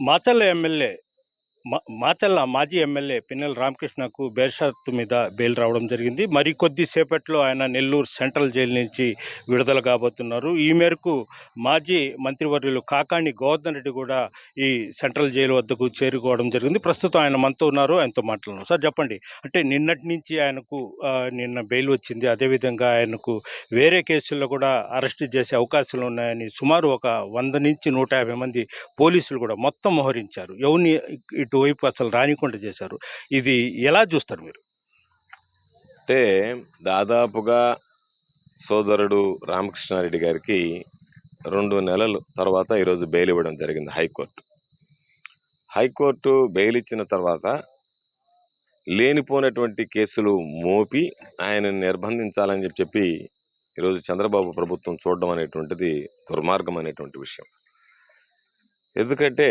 Macherla MLA Macherla మాజీ MLA Pinnelli రామకృష్ణకు బేషరతు మీద bail రావడం జరిగింది. మరి కొద్దిసేపట్లో ఆయన నెల్లూరు సెంట్రల్ జైలు నుంచి విడుదల కాబోతున్నారు. ఈ మేరకు మాజీ మంత్రివర్యులు కాకాణి గోవర్ధన్ రెడ్డి కూడా ఈ సెంట్రల్ జైలు వద్దకు చేరుకోవడం జరిగింది. ప్రస్తుతం ఆయన మనతో ఉన్నారు, ఆయనతో మాట్లాడుతున్నారు. సార్ చెప్పండి, అంటే నిన్నటి నుంచి ఆయనకు నిన్న బెయిల్ వచ్చింది. అదేవిధంగా ఆయనకు వేరే కేసుల్లో కూడా అరెస్ట్ చేసే అవకాశాలు ఉన్నాయని సుమారు ఒక 100 నుంచి 150 మంది పోలీసులు కూడా మొత్తం మోహరించారు. ఎవరిని ఇటువైపు అసలు రానికుండా చేశారు. ఇది ఎలా చూస్తారు మీరు? అంటే దాదాపుగా సోదరుడు రామకృష్ణారెడ్డి గారికి 2 నెలల తర్వాత ఈరోజు బెయిల్ ఇవ్వడం జరిగింది హైకోర్టు బెయిల్ ఇచ్చిన తర్వాత లేనిపోయినటువంటి కేసులు మోపి ఆయన నిర్బంధించాలని చెప్పి ఈరోజు చంద్రబాబు ప్రభుత్వం చూడడం అనేటువంటిది దుర్మార్గం అనేటువంటి విషయం. ఎందుకంటే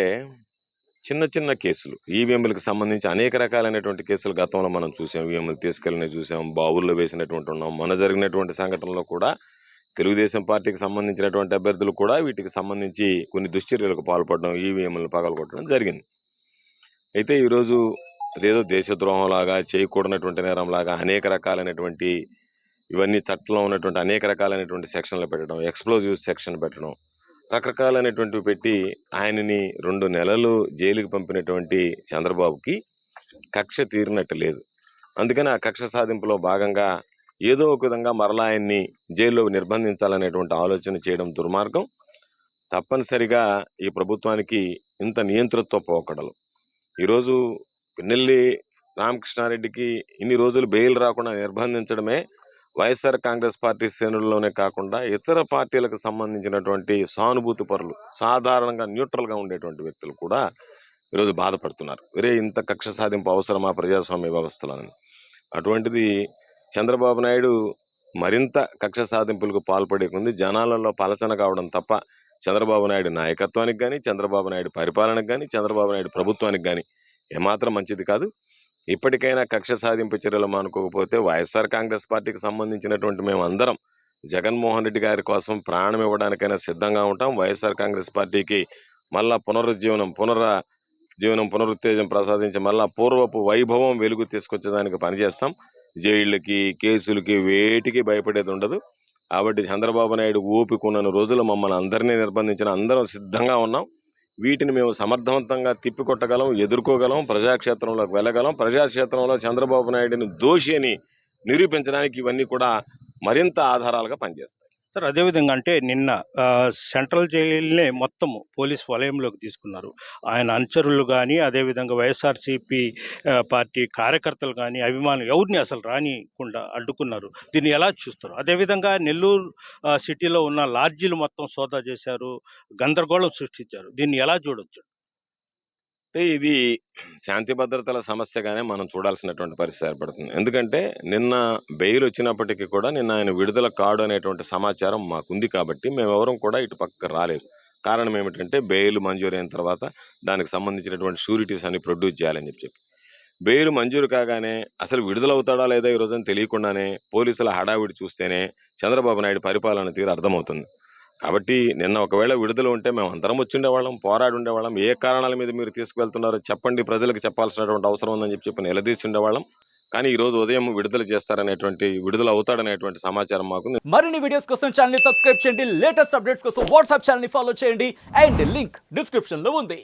చిన్న చిన్న కేసులు, ఈవీఎంలకు సంబంధించి అనేక రకాలైనటువంటి కేసులు గతంలో మనం చూసాం. ఈవీఎంలు తీసుకెళ్ళినవి చూసాం, బావుల్లో వేసినటువంటి ఉన్నాం. మన జరిగినటువంటి సంఘటనలో కూడా తెలుగుదేశం పార్టీకి సంబంధించినటువంటి అభ్యర్థులు కూడా వీటికి సంబంధించి కొన్ని దుశ్చర్యలకు పాల్పడడం, ఈవీఎంలను పగలగొట్టడం జరిగింది. అయితే ఈరోజు అదేదో దేశద్రోహంలాగా, చేయకూడనటువంటి నేరంలాగా అనేక రకాలైనటువంటి ఇవన్నీ చట్టంలో ఉన్నటువంటి అనేక రకాలైనటువంటి సెక్షన్లు పెట్టడం, ఎక్స్ప్లోజివ్ సెక్షన్ పెట్టడం, రకరకాలైనటువంటివి పెట్టి ఆయనని 2 నెలలు జైలుకి పంపినటువంటి చంద్రబాబుకి కక్ష తీరినట్టు లేదు. అందుకని ఆ కక్ష సాధింపులో భాగంగా ఏదో ఒక విధంగా మరలా ఆయన్ని జైల్లో నిర్బంధించాలనేటువంటి ఆలోచన చేయడం దుర్మార్గం. తప్పనిసరిగా ఈ ప్రభుత్వానికి ఇంత నియంతృత్వ పోకడలు. ఈరోజు పిన్నెల్లి రామకృష్ణారెడ్డికి ఇన్ని రోజులు బెయిల్ రాకుండా నిర్బంధించడమే వైఎస్ఆర్ కాంగ్రెస్ పార్టీ శ్రేణుల్లోనే కాకుండా ఇతర పార్టీలకు సంబంధించినటువంటి సానుభూతి పరులు, సాధారణంగా న్యూట్రల్గా ఉండేటువంటి వ్యక్తులు కూడా ఈరోజు బాధపడుతున్నారు. వేరే ఇంత కక్ష సాధింపు అవసరమా ప్రజాస్వామ్య వ్యవస్థలోని? అటువంటిది చంద్రబాబు నాయుడు మరింత కక్ష సాధింపులకు పాల్పడే కొంది జనాలలో పలచన కావడం తప్ప చంద్రబాబు నాయుడు నాయకత్వానికి కానీ, చంద్రబాబు నాయుడు పరిపాలనకు కానీ, చంద్రబాబు నాయుడు ప్రభుత్వానికి కానీ ఏమాత్రం మంచిది కాదు. ఇప్పటికైనా కక్ష సాధింపు చర్యలు మానుకోకపోతే వైఎస్ఆర్ కాంగ్రెస్ పార్టీకి సంబంధించినటువంటి మేమందరం జగన్మోహన్ రెడ్డి గారి కోసం ప్రాణం ఇవ్వడానికైనా సిద్ధంగా ఉంటాం. వైఎస్ఆర్ కాంగ్రెస్ పార్టీకి మళ్ళా పునరుత్తేజం ప్రసాదించి మళ్ళా పూర్వపు వైభవం వెలుగు తీసుకొచ్చేదానికి పనిచేస్తాం. జైళ్ళకి, కేసులకి, వేటికి భయపడేది ఉండదు. కాబట్టి చంద్రబాబు నాయుడు ఓపికన్న రోజులు మమ్మల్ని అందరినీ నిర్బంధించిన అందరం సిద్ధంగా ఉన్నాం. వీటిని మేము సమర్థవంతంగా తిప్పికొట్టగలం, ఎదుర్కోగలం, ప్రజాక్షేత్రంలోకి వెళ్ళగలం. ప్రజాక్షేత్రంలో చంద్రబాబు నాయుడిని దోషి అని నిరూపించడానికి ఇవన్నీ కూడా మరింత ఆధారాలుగా పనిచేస్తాయి. సార్, అదేవిధంగా అంటే నిన్న సెంట్రల్ జైలునే మొత్తము పోలీస్ వలయంలోకి తీసుకున్నారు. ఆయన అనుచరులు కానీ, అదేవిధంగా వైఎస్ఆర్సీపీ పార్టీ కార్యకర్తలు కానీ, అభిమానులు ఎవరిని అసలు రానికుండా అడ్డుకున్నారు. దీన్ని ఎలా చూస్తారు? అదేవిధంగా నెల్లూరు సిటీలో ఉన్న లాడ్జీలు మొత్తం సోదా చేశారు, గందరగోళం సృష్టించారు. దీన్ని ఎలా చూడొచ్చు? అంటే ఇది శాంతి భద్రతల సమస్యగానే మనం చూడాల్సినటువంటి పరిస్థితి ఏర్పడుతుంది. ఎందుకంటే నిన్న బెయిల్ వచ్చినప్పటికీ కూడా నిన్న ఆయన విడుదల కాడు అనేటువంటి సమాచారం మాకుంది. కాబట్టి మేమెవరం కూడా ఇటు పక్క రాలేదు. కారణం ఏమిటంటే బెయిల్ మంజూరైన తర్వాత దానికి సంబంధించినటువంటి షూరిటీస్ అన్ని ప్రొడ్యూస్ చేయాలని చెప్పి బెయిల్ మంజూరు కాగానే అసలు విడుదలవుతాడా లేదా ఈరోజు తెలియకుండానే పోలీసుల హడావిడి చూస్తేనే చంద్రబాబు నాయుడు పరిపాలన తీరు అర్థమవుతుంది. కాబట్టి నిన్న ఒకవేళ విడుదల ఉంటే మేము అందరం వచ్చి ఉండేవాళ్ళం, పోరాడి ఉండేవాళ్ళం. ఏ కారణాల మీద మీరు తీసుకువెళ్తున్నారో చెప్పండి, ప్రజలకు చెప్పాల్సినటువంటి అవసరం ఉందని చెప్పి నిలదీసి ఉండేవాళ్ళం. కానీ ఈ రోజు ఉదయం విడుదల విడుదల అవుతాడనేటువంటి సమాచారం మాకు. మరిన్ని వీడియోస్ కోసం ఛానల్ ని సబ్స్క్రైబ్ చేయండి. లేటెస్ట్ అప్డేట్స్ కోసం వాట్సాప్ ఛానల్ ని ఫాలో చేయండి. అండ్ లింక్ డిస్క్రిప్షన్ లో ఉంది.